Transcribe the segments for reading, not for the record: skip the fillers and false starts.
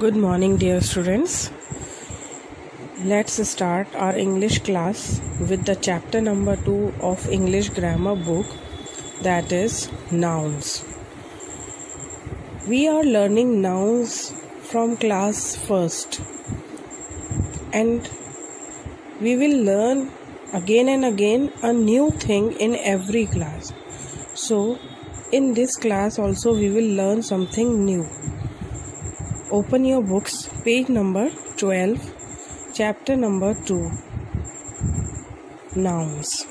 Good morning, dear students. Let's start our English class with the chapter number 2 of English grammar book, that is nouns. We are learning nouns from class first, and we will learn again and again a new thing in every class. So in this class also we will learn something new. Open your books, page number 12, chapter number 2, nouns.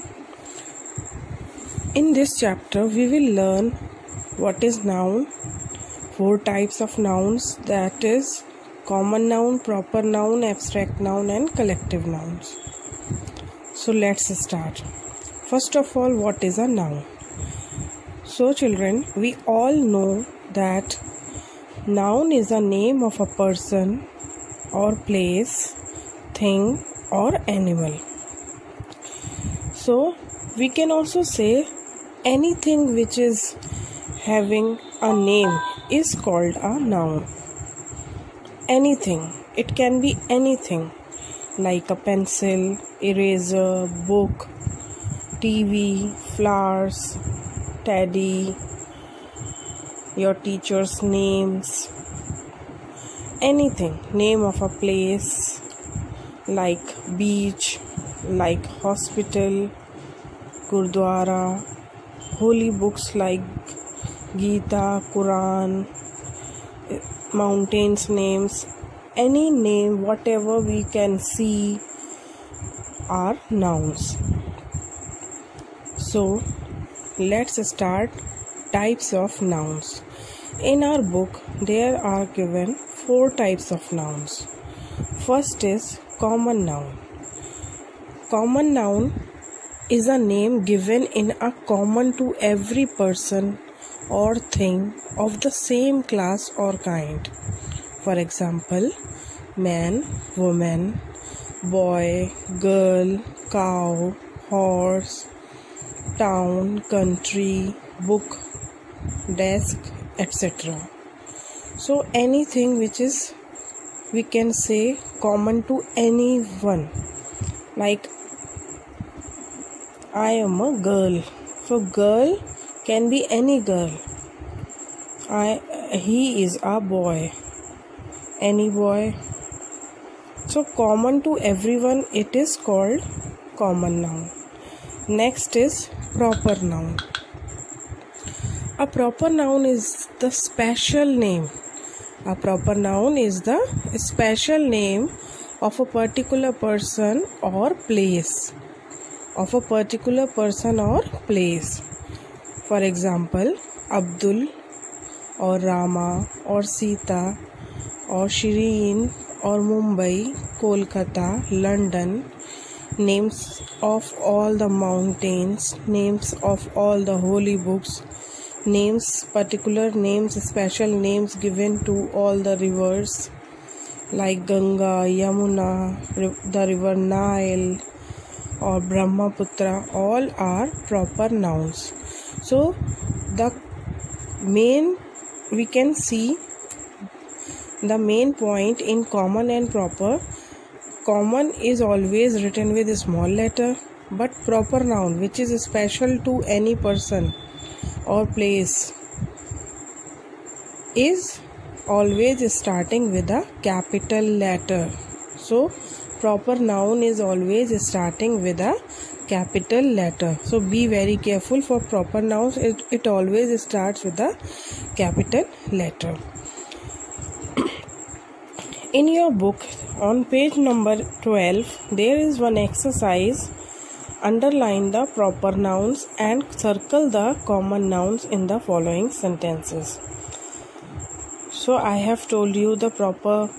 In this chapter we will learn what is noun, 4 types of nouns, that is common noun, proper noun, abstract noun and collective nouns. So let's start. First of all, what is a noun? So children, we all know that noun is a name of a person or place, thing or animal. So we can also say anything which is having a name is called a noun. Anything. It can be anything like a pencil, eraser, book, TV, flowers, teddy, your teacher's names, anything, name of a place like beach, like hospital, Gurdwara, holy books like Gita, Quran, mountains names, any name, whatever we can see are nouns. So let's start types of nouns. In our book there are given 4 types of nouns. First is common noun. Common noun is a name given in a common to every person or thing of the same class or kind. For example, man, woman, boy, girl, cow, horse, town, country, book, desk, etc. So anything which is, we can say, common to anyone. Like I am a girl. So girl can be any girl. He is a boy. Any boy. So common to everyone, it is called common noun. Next is proper noun. A proper noun is the special name. A proper noun is the special name of a particular person or place. Of a particular person or place. For example, Abdul or Rama or Sita or Shireen or Mumbai, Kolkata, London, names of all the mountains, names of all the holy books, names, particular names, special names given to all the rivers like Ganga, Yamuna, the river Nile or Brahmaputra, all are proper nouns. So the main, we can see the main point in common and proper. Common is always written with a small letter, but proper noun, which is special to any person or place, is always starting with a capital letter. So proper noun is always starting with a capital letter. So be very careful for proper nouns. It always starts with a capital letter. In your book on page number 12 there is one exercise. Underline the proper nouns and circle the common nouns in the following sentences. So I have told you the proper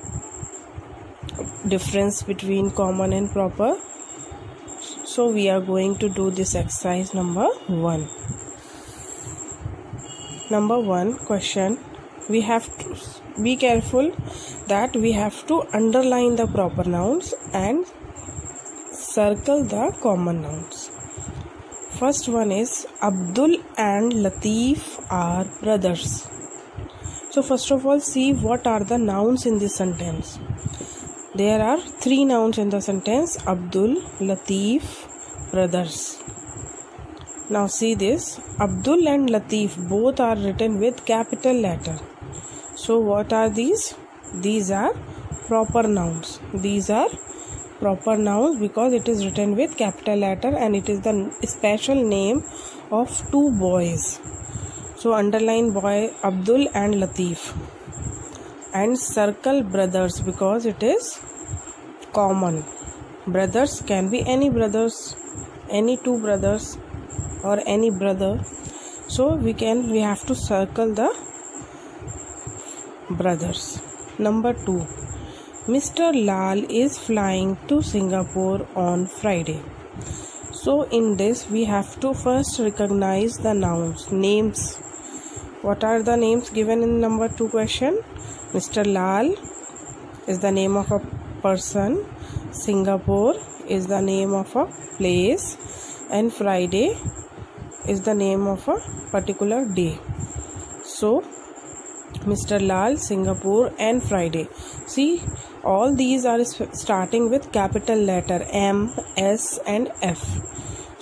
difference between common and proper. So we are going to do this exercise number 1. Number 1 question. We have to be careful that we have to underline the proper nouns and circle the common nouns. First one is Abdul and Latif are brothers. So first of all, see what are the nouns in this sentence. There are 3 nouns in the sentence: Abdul, Latif, brothers. Now see this, Abdul and Latif both are written with capital letter. So what are these? These are proper nouns. These are proper nouns because it is written with capital letter and it is the special name of 2 boys. So underline boy Abdul and Latif, and circle brothers because it is common. Brothers can be any brothers, any 2 brothers or any brother. So we have to circle the brothers. Number 2, Mr. Lal is flying to Singapore on Friday. So in this we have to first recognize the nouns, names. What are the names given in number 2 question? Mr. Lal is the name of a person, Singapore is the name of a place, and Friday is the name of a particular day. So Mr. Lal, Singapore and Friday. See, all these are starting with capital letter M, S and F.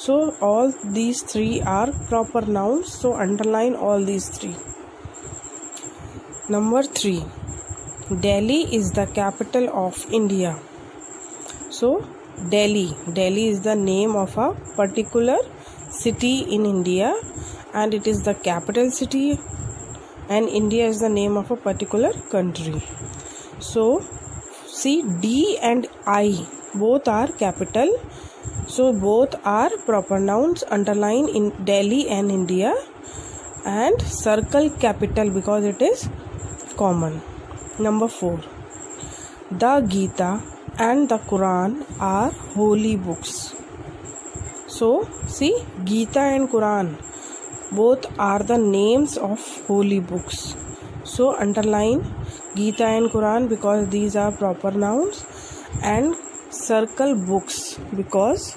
So all these 3 are proper nouns. So underline all these 3. Number 3, Delhi is the capital of India. So Delhi is the name of a particular city in India and it is the capital city, and India is the name of a particular country. So see, D and I both are capital, so both are proper nouns. Underline in Delhi and India and circle capital because it is common. Number 4, the Gita and the Quran are holy books. So see, Gita and Quran both are the names of holy books. So underline Gita and Quran because these are proper nouns, and circle books because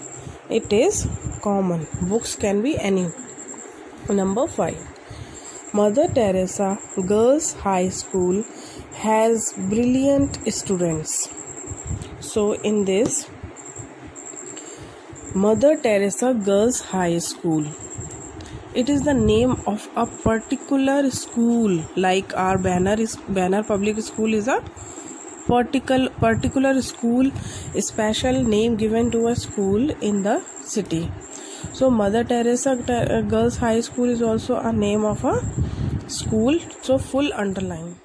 it is common. Books can be any. Number 5, Mother Teresa Girls High School has brilliant students. So in this, Mother Teresa Girls High School, it is the name of a particular school, like our Banner Public School is a particular school, a special name given to a school in the city. So Mother Teresa Girls High School is also a name of a school. So full underline.